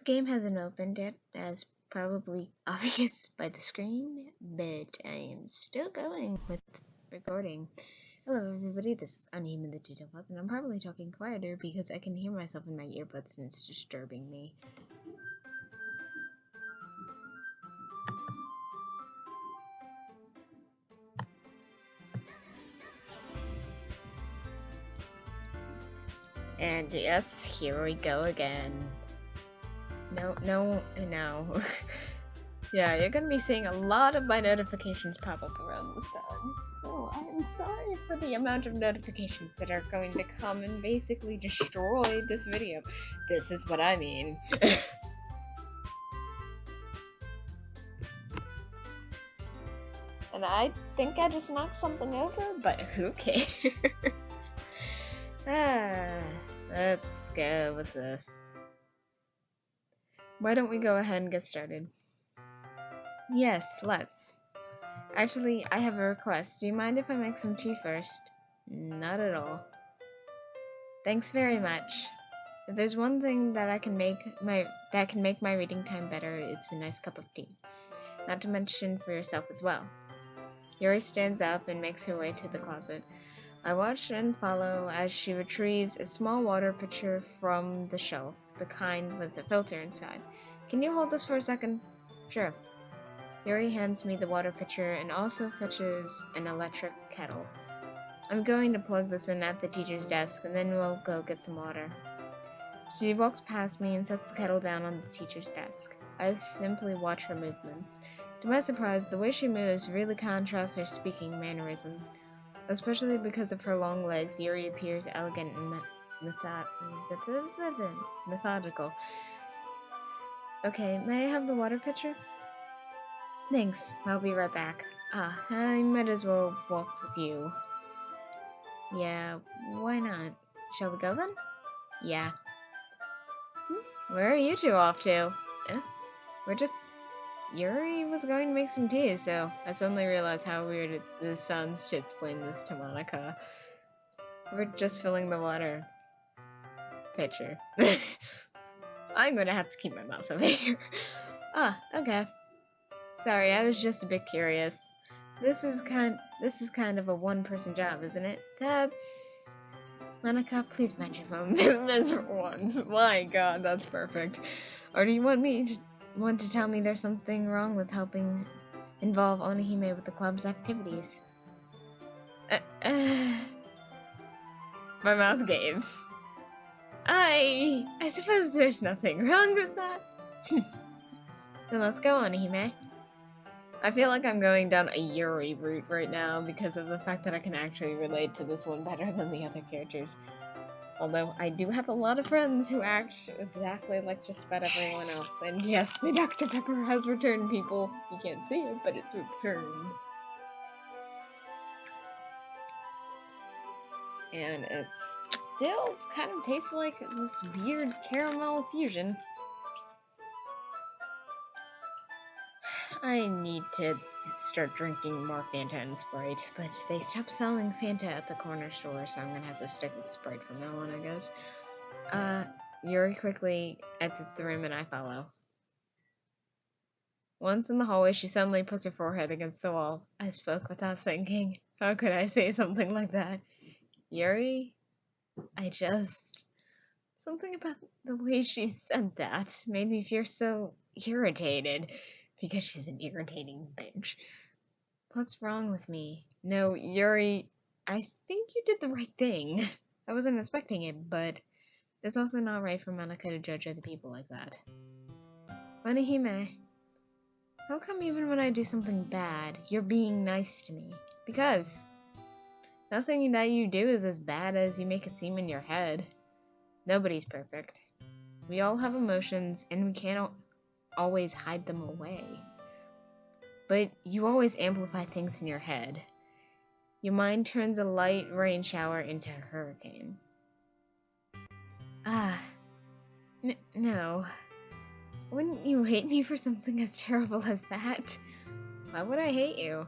game hasn't opened yet, as probably obvious by the screen, but I am still going with recording. Hello everybody, this is Unhuman the Doodlebugs, and I'm probably talking quieter because I can hear myself in my earbuds and it's disturbing me. And yes, here we go again. No. Yeah, you're gonna be seeing a lot of my notifications pop up around this time. So I'm sorry for the amount of notifications that are going to come and basically destroy this video. This is what I mean. And I think I just knocked something over, but who cares? Let's go with this. Why don't we go ahead and get started? Yes, let's. Actually, I have a request. Do you mind if I make some tea first? Not at all. Thanks very much. If there's one thing that can make my reading time better, it's a nice cup of tea. Not to mention for yourself as well. Yuri stands up and makes her way to the closet. I watch and follow as she retrieves a small water pitcher from the shelf, the kind with a filter inside. Can you hold this for a second? Sure. Yuri hands me the water pitcher and also fetches an electric kettle. I'm going to plug this in at the teacher's desk and then we'll go get some water. She walks past me and sets the kettle down on the teacher's desk. I simply watch her movements. To my surprise, the way she moves really contrasts her speaking mannerisms. Especially because of her long legs, Yuri appears elegant and methodical. Okay, may I have the water pitcher? Thanks, I'll be right back. I might as well walk with you. Yeah, why not? Shall we go then? Yeah. Where are you two off to? Yuri was going to make some tea, so I suddenly realized how weird this sounds to explain this to Monica. We're just filling the water pitcher. I'm gonna have to keep my mouse over here. Okay. Sorry, I was just a bit curious. This is kind of a one-person job, isn't it? Monica, please mind your own business for once. My god, that's perfect. Or do you want to tell me there's something wrong with helping involve Onihime with the club's activities? My mouth gaves. I suppose there's nothing wrong with that. Then let's go, Onihime. I feel like I'm going down a Yuri route right now because of the fact that I can actually relate to this one better than the other characters. Although I do have a lot of friends who act exactly like just about everyone else. And yes, the Dr. Pepper has returned, people. You can't see it, but it's returned. And it still kind of tastes like this weird caramel fusion. I need to start drinking more Fanta and Sprite, but they stopped selling Fanta at the corner store, so I'm gonna have to stick with Sprite from now on, I guess. Yuri quickly exits the room and I follow. Once in the hallway, she suddenly puts her forehead against the wall. I spoke without thinking. How could I say something like that? Yuri? Something about the way she said that made me feel so irritated. Because she's an irritating bitch. What's wrong with me? No, Yuri, I think you did the right thing. I wasn't expecting it, but it's also not right for Monica to judge other people like that. Onihime, how come even when I do something bad, you're being nice to me? Because nothing that you do is as bad as you make it seem in your head. Nobody's perfect. We all have emotions, and we can't always hide them away. But you always amplify things in your head. Your mind turns a light rain shower into a hurricane. No. Wouldn't you hate me for something as terrible as that? Why would I hate you?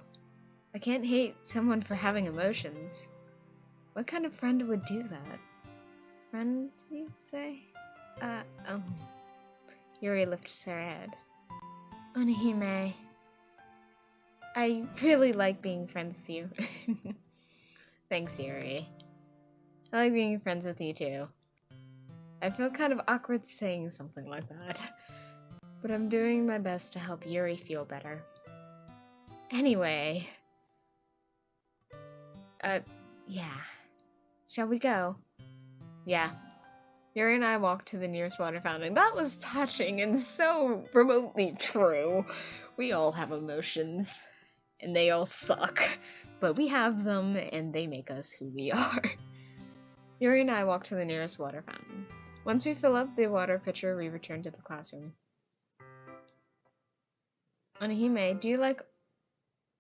I can't hate someone for having emotions. What kind of friend would do that? Friend, you say? Yuri lifts her head. Onihime, I really like being friends with you. Thanks, Yuri. I like being friends with you too. I feel kind of awkward saying something like that, but I'm doing my best to help Yuri feel better. Anyway, yeah. Shall we go? Yeah. Yuri and I walked to the nearest water fountain. That was touching and so remotely true. We all have emotions, and they all suck, but we have them, and they make us who we are. Yuri and I walked to the nearest water fountain. Once we fill up the water pitcher, we return to the classroom. Onihime, do you like...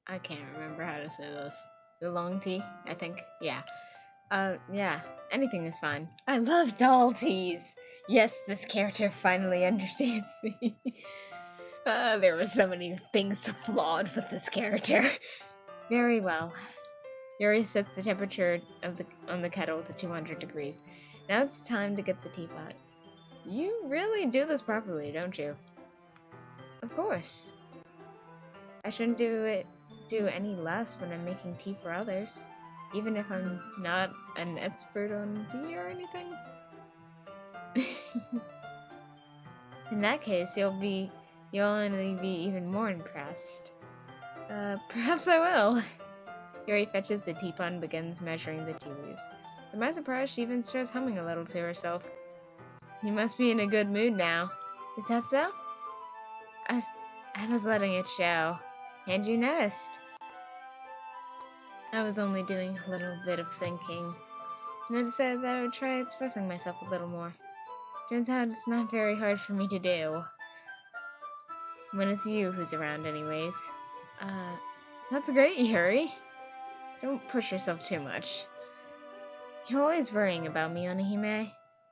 I can't remember how to say this. The long tea, I think? Yeah. Yeah. Anything is fine. I love doll teas! Yes, this character finally understands me. There were so many things flawed with this character. Very well. Yuri sets the temperature on the kettle to 200 degrees. Now it's time to get the teapot. You really do this properly, don't you? Of course. I shouldn't do any less when I'm making tea for others, even if I'm not an expert on tea or anything. In that case, you'll only be even more impressed. Perhaps I will. Yuri fetches the teapot and begins measuring the tea leaves. To my surprise, she even starts humming a little to herself. You must be in a good mood now. Is that so? I was letting it show. And you noticed. I was only doing a little bit of thinking, and I decided that I would try expressing myself a little more. Turns out it's not very hard for me to do. When it's you who's around anyways. That's great, Yuri. Don't push yourself too much. You're always worrying about me, Onihime.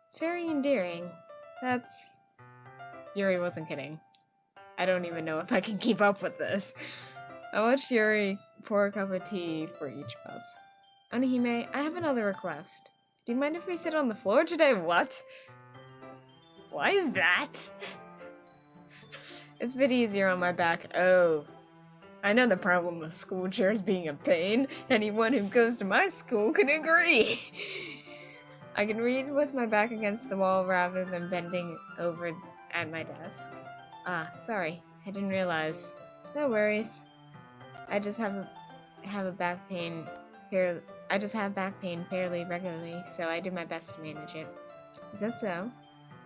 It's very endearing. Yuri wasn't kidding. I don't even know if I can keep up with this. I watched Yuri pour a cup of tea for each of us. Onihime, I have another request. Do you mind if we sit on the floor today? What? Why is that? It's a bit easier on my back. Oh. I know the problem with school chairs being a pain. Anyone who goes to my school can agree. I can read with my back against the wall rather than bending over at my desk. Sorry. I didn't realize. No worries. I just have back pain fairly regularly, so I do my best to manage it. Is that so?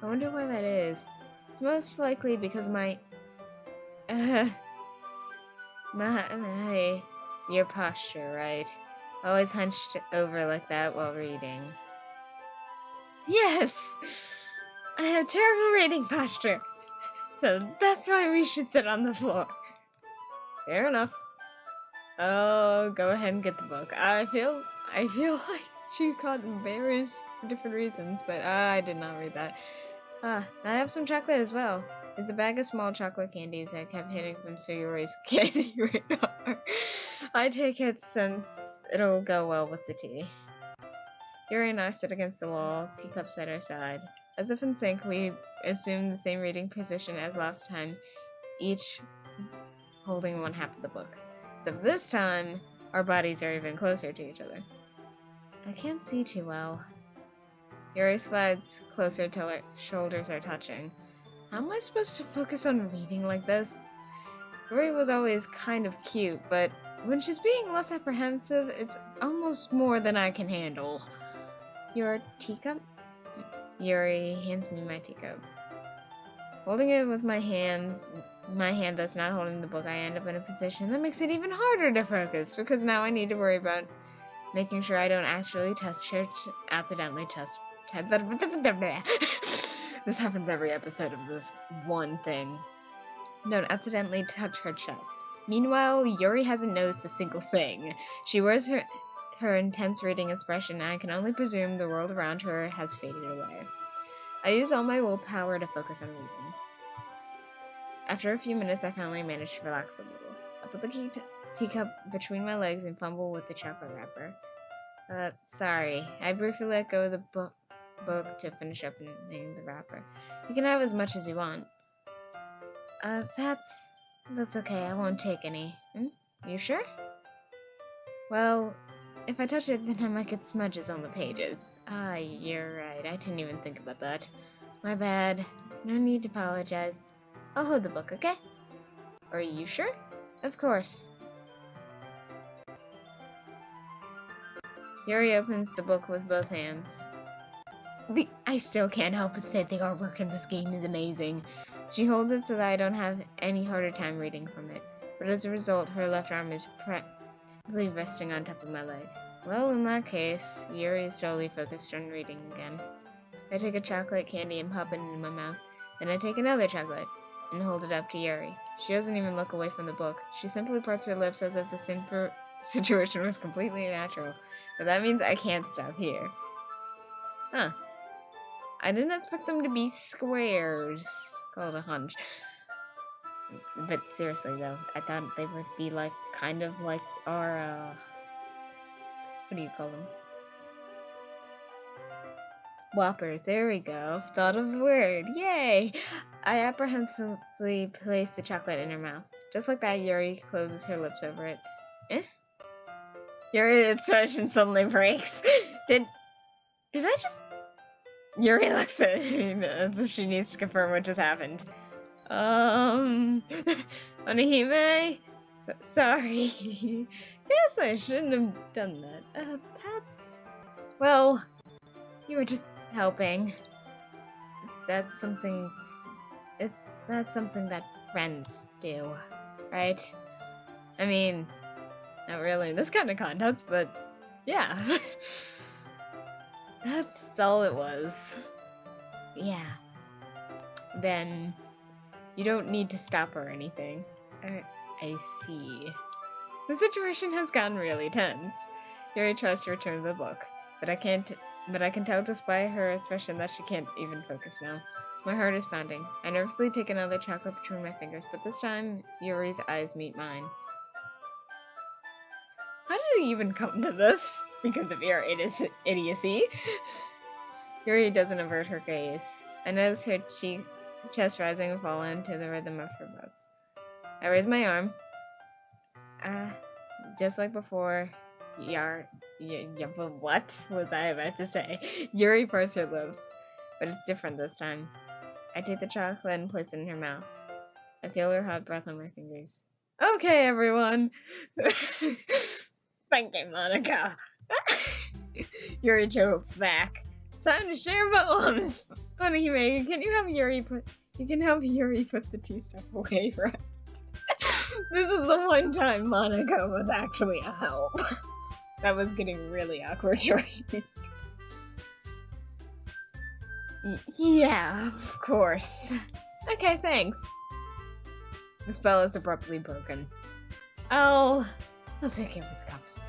I wonder why that is. It's most likely because your posture, right? Always hunched over like that while reading. Yes! I have terrible reading posture. So that's why we should sit on the floor. Fair enough. Oh, go ahead and get the book. I feel like she got embarrassed for different reasons, but I did not read that. I have some chocolate as well. It's a bag of small chocolate candies I kept hitting from Yuri's candy radar. I take it since it'll go well with the tea. Yuri and I sit against the wall, teacups at our side. As if in sync, we assume the same reading position as last time, each holding one half of the book. Except this time, our bodies are even closer to each other. I can't see too well. Yuri slides closer till her shoulders are touching. How am I supposed to focus on reading like this? Yuri was always kind of cute, but when she's being less apprehensive, it's almost more than I can handle. Your teacup? Yuri hands me my teacup. Holding it with my hand that's not holding the book, I end up in a position that makes it even harder to focus, because now I need to worry about making sure I don't accidentally touch. This happens every episode of this one thing. Don't accidentally touch her chest. Meanwhile, Yuri hasn't noticed a single thing. She wears her intense reading expression, and I can only presume the world around her has faded away. I use all my willpower to focus on reading. After a few minutes, I finally manage to relax a little. I put the teacup between my legs and fumble with the chocolate wrapper. Sorry. I briefly let go of the book to finish opening the wrapper. You can have as much as you want. That's okay. I won't take any. You sure? Well, if I touch it, then I might get smudges on the pages. Ah, you're right. I didn't even think about that. My bad. No need to apologize. I'll hold the book, okay? Are you sure? Of course. Yuri opens the book with both hands. I still can't help but say the artwork in this game is amazing. She holds it so that I don't have any harder time reading from it. But as a result, her left arm is practically resting on top of my leg. Well, in that case, Yuri is totally focused on reading again. I take a chocolate candy and pop it into my mouth. Then I take another chocolate and hold it up to Yuri. She doesn't even look away from the book. She simply parts her lips as if the situation was completely natural. But that means I can't stop here. Huh. I didn't expect them to be squares. Call it a hunch. But seriously though, I thought they would be like, kind of like our, what do you call them? Whoppers, there we go. Thought of the word. Yay! I apprehensively place the chocolate in her mouth. Just like that, Yuri closes her lips over it. Eh? Yuri's expression suddenly breaks. Did I just... Yuri looks at me as if she needs to confirm what just happened. Onihime? Sorry. Guess I shouldn't have done that. Well, you were just helping. That's something that friends do, right? I mean, not really in this kind of context, but yeah. That's all it was. Yeah. Then you don't need to stop or anything. I see. The situation has gotten really tense. Yuri tries to return to the book, but I can tell just by her expression that she can't even focus now. My heart is pounding. I nervously take another chocolate between my fingers, but this time Yuri's eyes meet mine. How did it even come to this? Because of your idiocy. Yuri doesn't avert her gaze. I notice her chest rising and falling to the rhythm of her breaths. I raise my arm. Just like before, what was I about to say? Yuri parts her lips, but it's different this time. I take the chocolate and place it in her mouth. I feel her hot breath on my fingers. Okay, everyone. Thank you, Monica. Yuri jolts back. It's time to share poems. Onihime, can you help Yuri put the tea stuff away, right? This is the one time Monica was actually a help. That was getting really awkward, right? Yeah, of course. Okay, thanks. The spell is abruptly broken. I'll take care of the cups.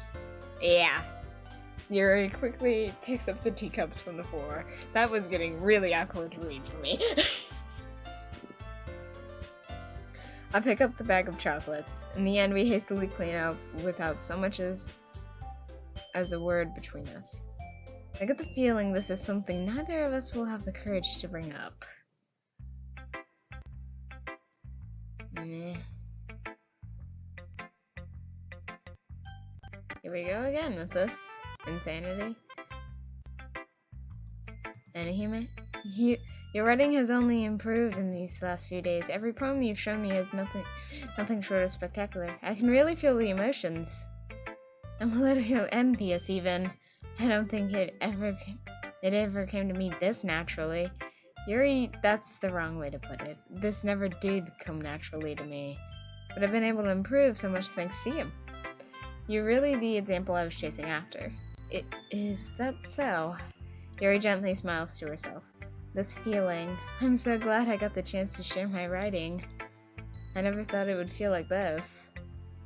Yeah. Yuri quickly picks up the teacups from the floor. That was getting really awkward to read for me. I pick up the bag of chocolates. In the end, we hastily clean up without so much as a word between us. I get the feeling this is something neither of us will have the courage to bring up. Here we go again with this insanity. Onihime, your writing has only improved in these last few days. Every poem you've shown me is nothing short of spectacular. I can really feel the emotions. I'm a little envious, even. I don't think it ever came to me this naturally. Yuri, that's the wrong way to put it. This never did come naturally to me. But I've been able to improve so much thanks to you. You're really the example I was chasing after. Is that so? Yuri gently smiles to herself. This feeling, I'm so glad I got the chance to share my writing. I never thought it would feel like this.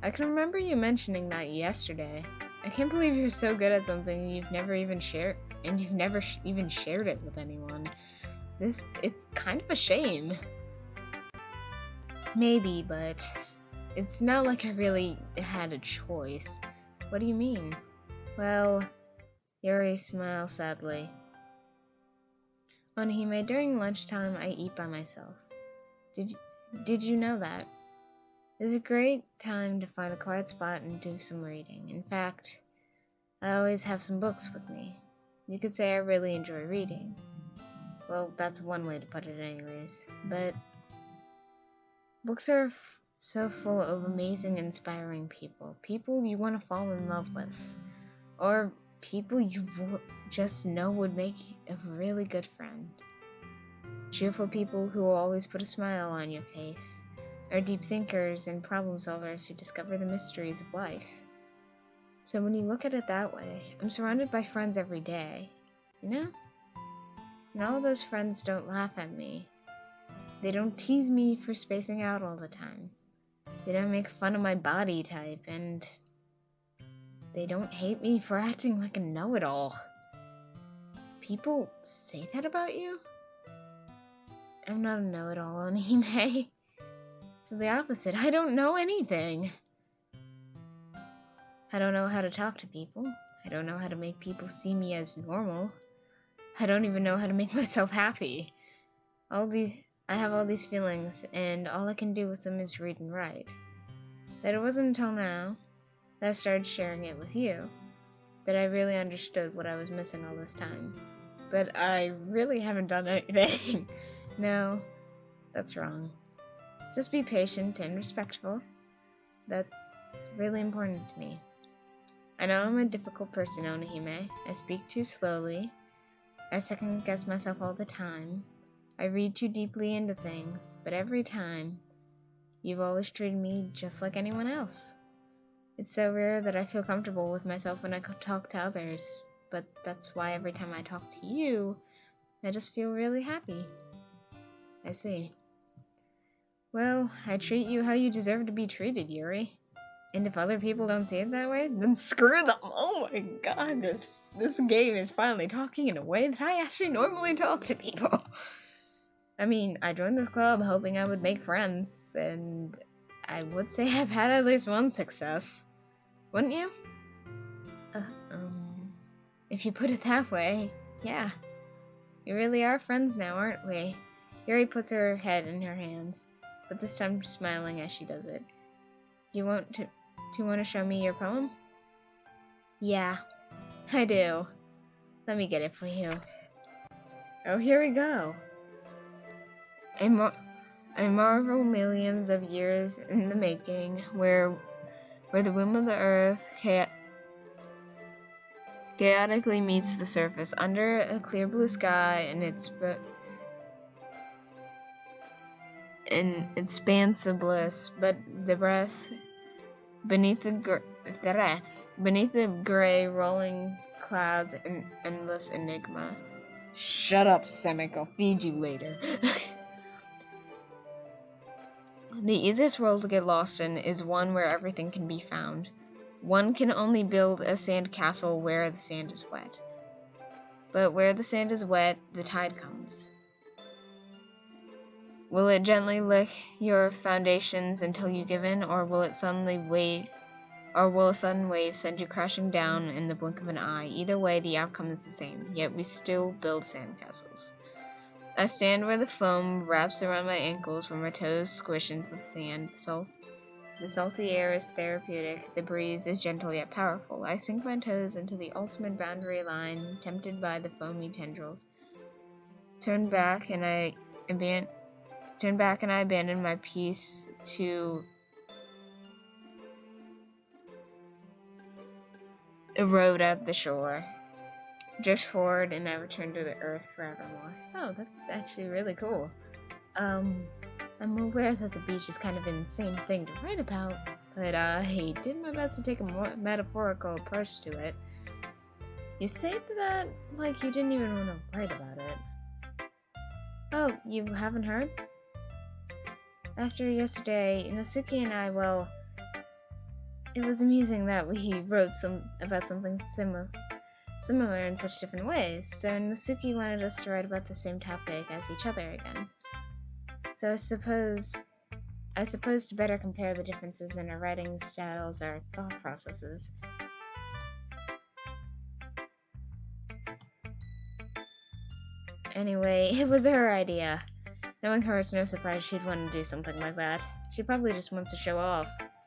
I can remember you mentioning that yesterday. I can't believe you're so good at something you've never even shared, and you've never even shared it with anyone. It's kind of a shame. Maybe, but it's not like I really had a choice. What do you mean? Well, Yuri smiles sadly. Onihime, during lunchtime, I eat by myself. Did you know that? It's a great time to find a quiet spot and do some reading. In fact, I always have some books with me. You could say I really enjoy reading. Well, that's one way to put it anyways. But books are so full of amazing, inspiring people. People you want to fall in love with. Or people you just know would make a really good friend. Cheerful people who will always put a smile on your face. Are deep thinkers and problem solvers who discover the mysteries of life. So when you look at it that way, I'm surrounded by friends every day, you know? And all those friends don't laugh at me. They don't tease me for spacing out all the time. They don't make fun of my body type, and they don't hate me for acting like a know-it-all. People say that about you? I'm not a know-it-all, Onihime. So the opposite, I don't know anything. I don't know how to talk to people. I don't know how to make people see me as normal. I don't even know how to make myself happy. I have all these feelings, and all I can do with them is read and write. That it wasn't until now that I started sharing it with you that I really understood what I was missing all this time. But I really haven't done anything. No, that's wrong. Just be patient and respectful. That's really important to me. I know I'm a difficult person, Onihime. I speak too slowly. I second-guess myself all the time. I read too deeply into things, but every time, you've always treated me just like anyone else. It's so rare that I feel comfortable with myself when I talk to others, but that's why every time I talk to you, I just feel really happy. I see. Well, I treat you how you deserve to be treated, Yuri. And if other people don't see it that way, then screw them. Oh my god, this game is finally talking in a way that I actually normally talk to people. I mean, I joined this club hoping I would make friends, and I would say I've had at least one success. Wouldn't you? If you put it that way, yeah. We really are friends now, aren't we? Yuri puts her head in her hands, but this time smiling as she does it. Do you want to show me your poem? Yeah, I do. Let me get it for you. Oh, here we go. I marvel millions of years in the making, where the womb of the earth chaotically meets the surface under a clear blue sky, and it spans of bliss, but the breath beneath the gray rolling clouds, an endless enigma. Shut up, Semic. I'll feed you later. The easiest world to get lost in is one where everything can be found. One can only build a sand castle where the sand is wet. But where the sand is wet, the tide comes. Will it gently lick your foundations until you give in, or will a sudden wave send you crashing down in the blink of an eye? Either way, the outcome is the same, yet we still build sandcastles. I stand where the foam wraps around my ankles, where my toes squish into the sand. The salty air is therapeutic, the breeze is gentle yet powerful. I sink my toes into the ultimate boundary line, tempted by the foamy tendrils. Turn back and I abandon my peace to erode at the shore. Drift forward and I return to the earth forevermore. Oh, that's actually really cool. I'm aware that the beach is kind of an insane thing to write about, but I did my best to take a more metaphorical approach to it. You say that like you didn't even want to write about it. Oh, you haven't heard? After yesterday, Natsuki and I, well, it was amusing that we wrote about something similar in such different ways, so Natsuki wanted us to write about the same topic as each other again. So I suppose to better compare the differences in our writing styles, our thought processes. Anyway, it was her idea. Knowing her, it's no surprise she'd want to do something like that. She probably just wants to show off.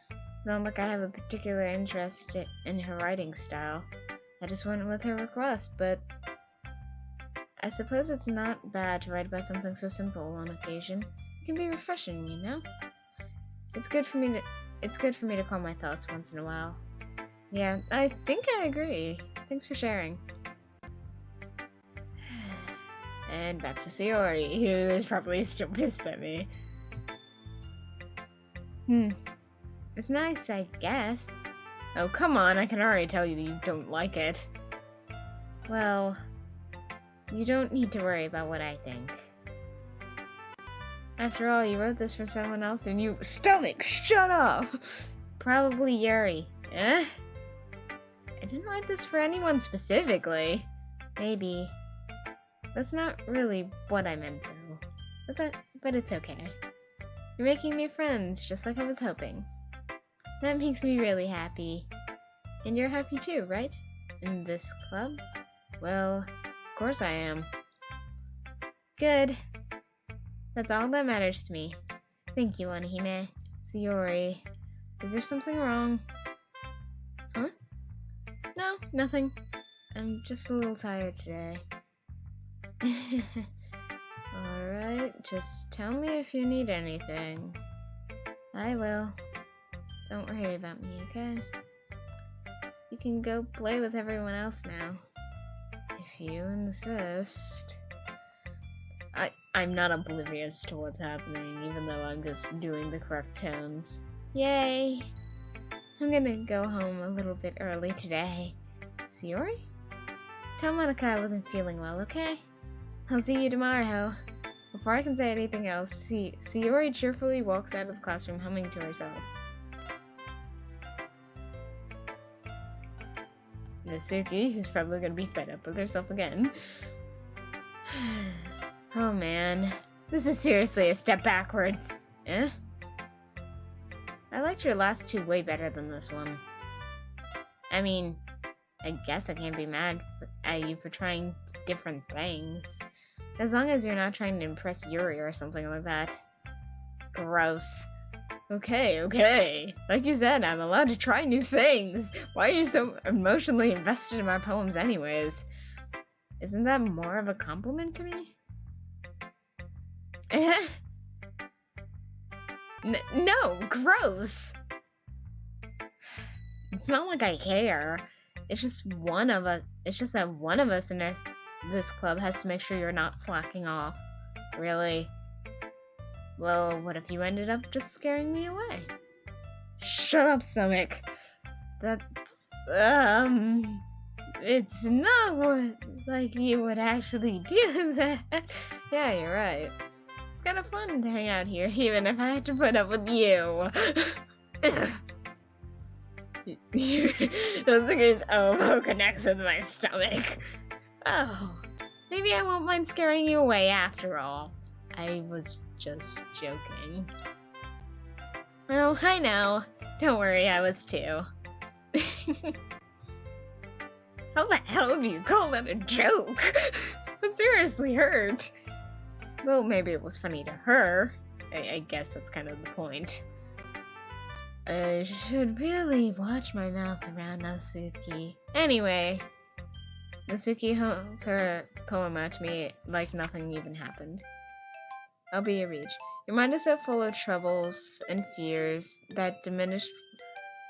It's not like I have a particular interest in her writing style. I just went with her request, but I suppose it's not bad to write about something so simple on occasion. It can be refreshing, you know? It's good for me to calm my thoughts once in a while. Yeah, I think I agree. Thanks for sharing. And back to Sayori, who is probably still pissed at me. It's nice, I guess. Oh, come on, I can already tell you don't like it. Well, you don't need to worry about what I think. After all, you wrote this for someone else and you— Stomach, shut up! Probably Yuri. Eh? I didn't write this for anyone specifically. Maybe. That's not really what I meant, though. But it's okay. You're making new friends, just like I was hoping. That makes me really happy. And you're happy too, right? In this club? Well, of course I am. Good. That's all that matters to me. Thank you, Anihime. Sayori. Is there something wrong? Huh? No, nothing. I'm just a little tired today. Alright, just tell me if you need anything. I will. Don't worry about me, okay? You can go play with everyone else now. If you insist. I'm not oblivious to what's happening, even though I'm just doing the correct tones. Yay! I'm gonna go home a little bit early today. Sayori? Tell Monica I wasn't feeling well, okay? I'll see you tomorrow. Before I can say anything else, Sayori cheerfully walks out of the classroom humming to herself. Natsuki, who's probably gonna be fed up with herself again. Oh man, this is seriously a step backwards. Eh? I liked your last two way better than this one. I mean, I guess I can't be mad at you for trying different things. As long as you're not trying to impress Yuri or something like that. Gross. Okay. Like you said, I'm allowed to try new things. Why are you so emotionally invested in my poems anyways? Isn't that more of a compliment to me? No, gross. It's not like I care. It's just one of us. It's just that one of us in this club has to make sure you're not slacking off. Really? Well, what if you ended up just scaring me away? Shut up, Stomach. That's, it's not like you would actually do that. Yeah, you're right. It's kind of fun to hang out here, even if I had to put up with you. Those fingers connects with my stomach. Oh, maybe I won't mind scaring you away after all. I was just joking. Oh, I know. Don't worry, I was too. How the hell do you call that a joke? That seriously hurt. Well, maybe it was funny to her. I guess that's kind of the point. I should really watch my mouth around Natsuki. Anyway, Natsuki holds her poem out to me like nothing even happened. I'll be your reach. Your mind is so full of troubles and fears that diminished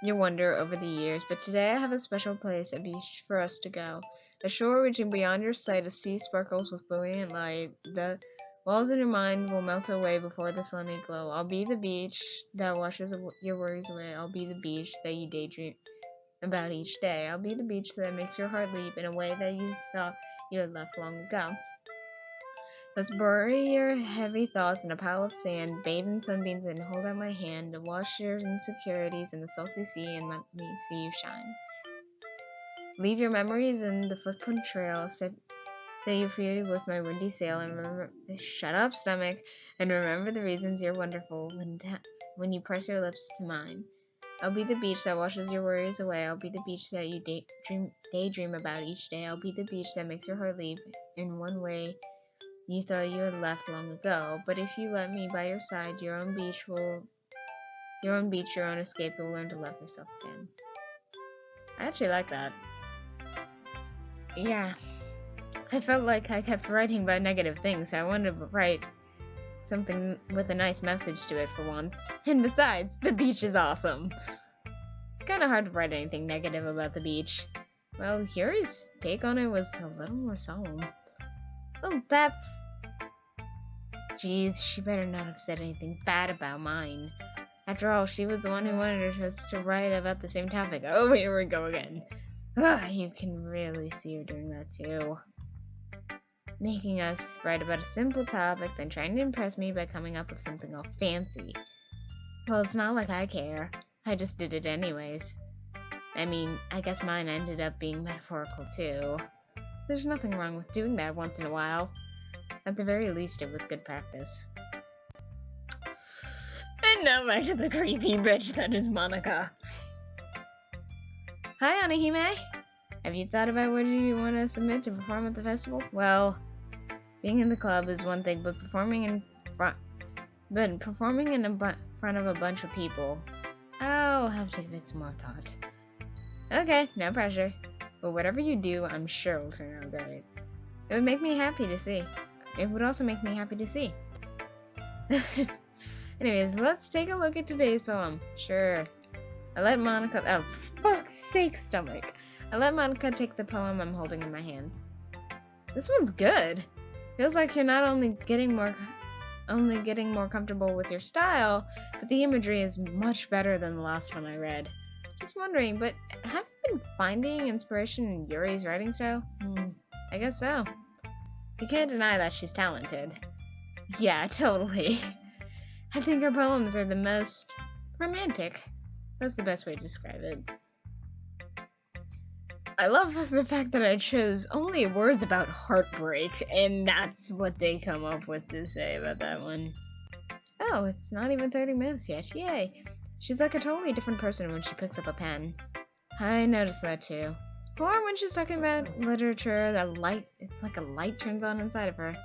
your wonder over the years, but today I have a special place, a beach for us to go. A shore reaching beyond your sight, a sea sparkles with brilliant light. The walls in your mind will melt away before the sunny glow. I'll be the beach that washes your worries away. I'll be the beach that you daydream about each day. I'll be the beach that makes your heart leap in a way that you thought you had left long ago. Let's bury your heavy thoughts in a pile of sand, bathe in sunbeams, and hold out my hand to wash your insecurities in the salty sea and let me see you shine. Leave your memories in the footprint trail, set you free with my windy sail, and remember— shut up, Stomach, and remember the reasons you're wonderful when you press your lips to mine. I'll be the beach that washes your worries away. I'll be the beach that you daydream about each day. I'll be the beach that makes your heart leap in one way You thought you had left long ago, but if you let me by your side, your own beach, your own escape, you'll learn to love yourself again. I actually like that. Yeah. I felt like I kept writing about negative things, so I wanted to write something with a nice message to it for once. And besides, the beach is awesome. It's kind of hard to write anything negative about the beach. Well, Yuri's take on it was a little more solemn. Oh, that's... Geez, she better not have said anything bad about mine. After all, she was the one who wanted us to write about the same topic. Oh, here we go again. Ugh, you can really see her doing that too. Making us write about a simple topic, then trying to impress me by coming up with something all fancy. Well, it's not like I care. I just did it anyways. I mean, I guess mine ended up being metaphorical too. There's nothing wrong with doing that once in a while. At the very least, it was good practice. And now back to the creepy bitch that is Monica. Hi, Anahime. Have you thought about what you want to submit to perform at the festival? Well, being in the club is one thing, but performing in front of a bunch of people, I'll have to give it some more thought. Okay, no pressure. But whatever you do, I'm sure will turn out great. It would make me happy to see. It would also make me happy to see. Anyways, let's take a look at today's poem. Sure. I let Monica... Oh, fuck's sake, stomach. I let Monica take the poem I'm holding in my hands. This one's good. Feels like you're not only getting more comfortable with your style, but the imagery is much better than the last one I read. Just wondering, but have you been finding inspiration in Yuri's writing style? I guess so. You can't deny that she's talented. Yeah, totally. I think her poems are the most romantic. That's the best way to describe it. I love the fact that I chose only words about heartbreak, and that's what they come up with to say about that one. Oh, it's not even 30 minutes yet. Yay. She's like a totally different person when she picks up a pen. I noticed that too. Or when she's talking about literature, it's like a light turns on inside of her.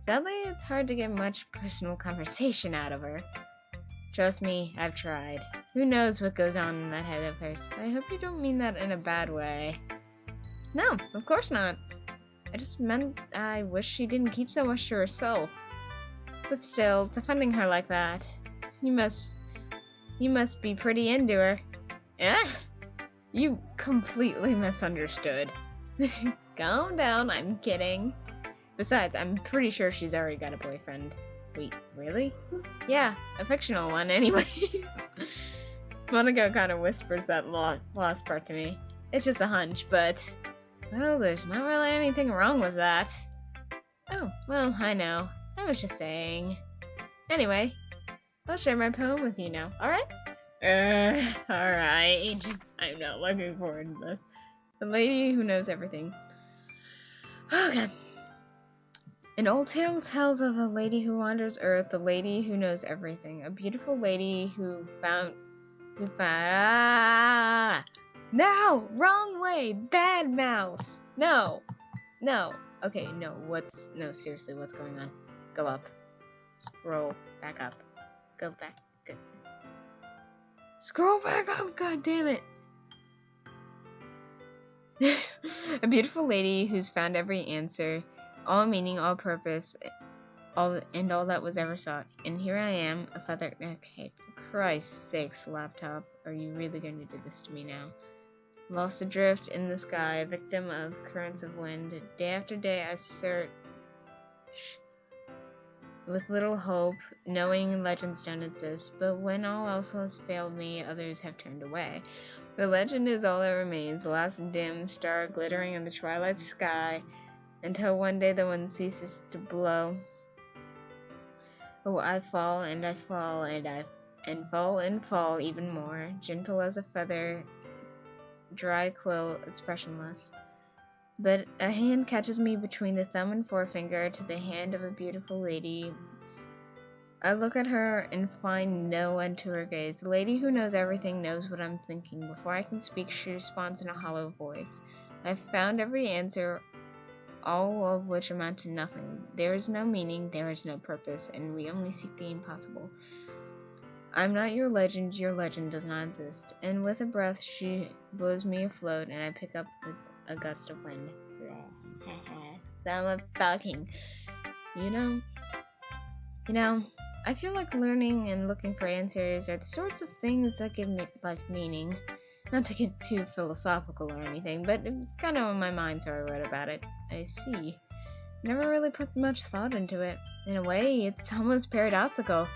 Sadly, it's hard to get much personal conversation out of her. Trust me, I've tried. Who knows what goes on in that head of hers? I hope you don't mean that in a bad way. No, of course not. I just meant I wish she didn't keep so much to herself. But still, defending her like that, you must be pretty into her. Eh? You completely misunderstood. Calm down, I'm kidding. Besides, I'm pretty sure she's already got a boyfriend. Wait, really? Yeah, a fictional one anyways. Monica kind of whispers that last part to me. It's just a hunch, but... well, there's not really anything wrong with that. Oh, well, I know. I was just saying. Anyway, I'll share my poem with you now, alright? Alright. I'm not looking forward to this. The lady who knows everything. Okay. An old tale tells of a lady who wanders Earth, the lady who knows everything. A beautiful lady who found... No! Wrong way! Bad mouse! No! Okay, no, seriously, what's going on? Go up. Scroll back up. Go back. Good. Scroll back up, god damn it! A beautiful lady who's found every answer, all meaning, all purpose, all that was ever sought. And here I am, a feather... Okay, for Christ's sakes, laptop, are you really going to do this to me now? Lost adrift in the sky, a victim of currents of wind. Day after day I search with little hope, knowing legends don't exist. But when all else has failed me, others have turned away. The legend is all that remains, the last dim star glittering in the twilight sky, until one day the wind ceases to blow. Oh, I fall and I fall and fall even more, gentle as a feather, dry quill, expressionless. But a hand catches me between the thumb and forefinger to the hand of a beautiful lady. I look at her and find no end to her gaze. The lady who knows everything knows what I'm thinking. Before I can speak, she responds in a hollow voice. I've found every answer, all of which amount to nothing. There is no meaning, there is no purpose, and we only seek the impossible. I'm not your legend does not exist. And with a breath, she blows me afloat, and I pick up a gust of wind. So I'm talking. You know, I feel like learning and looking for answers are the sorts of things that give me life meaning. Not to get too philosophical or anything, but it was kind of on my mind, so I wrote about it. I see. Never really put much thought into it. In a way, it's almost paradoxical.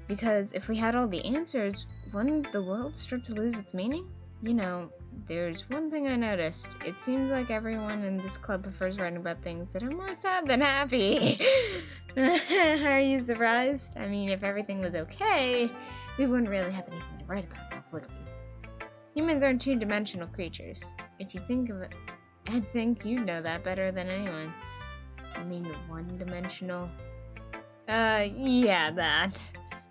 Because if we had all the answers, wouldn't the world start to lose its meaning? There's one thing I noticed. It seems like everyone in this club prefers writing about things that are more sad than happy. Are you surprised? I mean, if everything was okay, we wouldn't really have anything to write about now, would we? Humans are two-dimensional creatures. If you think of it, I'd think you'd know that better than anyone. I mean, one-dimensional? Yeah, that.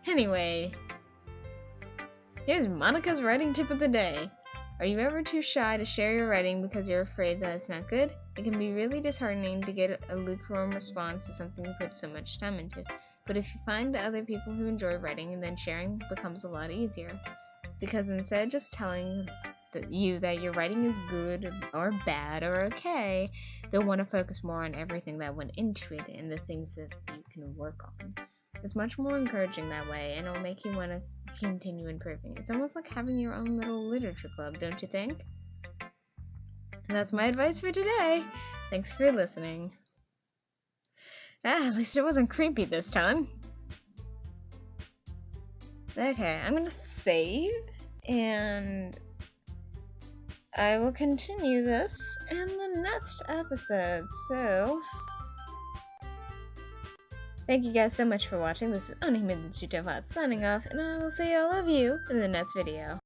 Anyway, here's Monica's writing tip of the day. Are you ever too shy to share your writing because you're afraid that it's not good? It can be really disheartening to get a lukewarm response to something you put so much time into. But if you find other people who enjoy writing, then sharing becomes a lot easier. Because instead of just telling you that your writing is good or bad or okay, they'll want to focus more on everything that went into it and the things that you can work on. It's much more encouraging that way, and it'll make you want to continue improving. It's almost like having your own little literature club, don't you think? And that's my advice for today. Thanks for listening. At least it wasn't creepy this time. Okay, I'm gonna save, and I will continue this in the next episode. So, thank you guys so much for watching. This is Onihime the Chutofat signing off, and I will see all of you in the next video.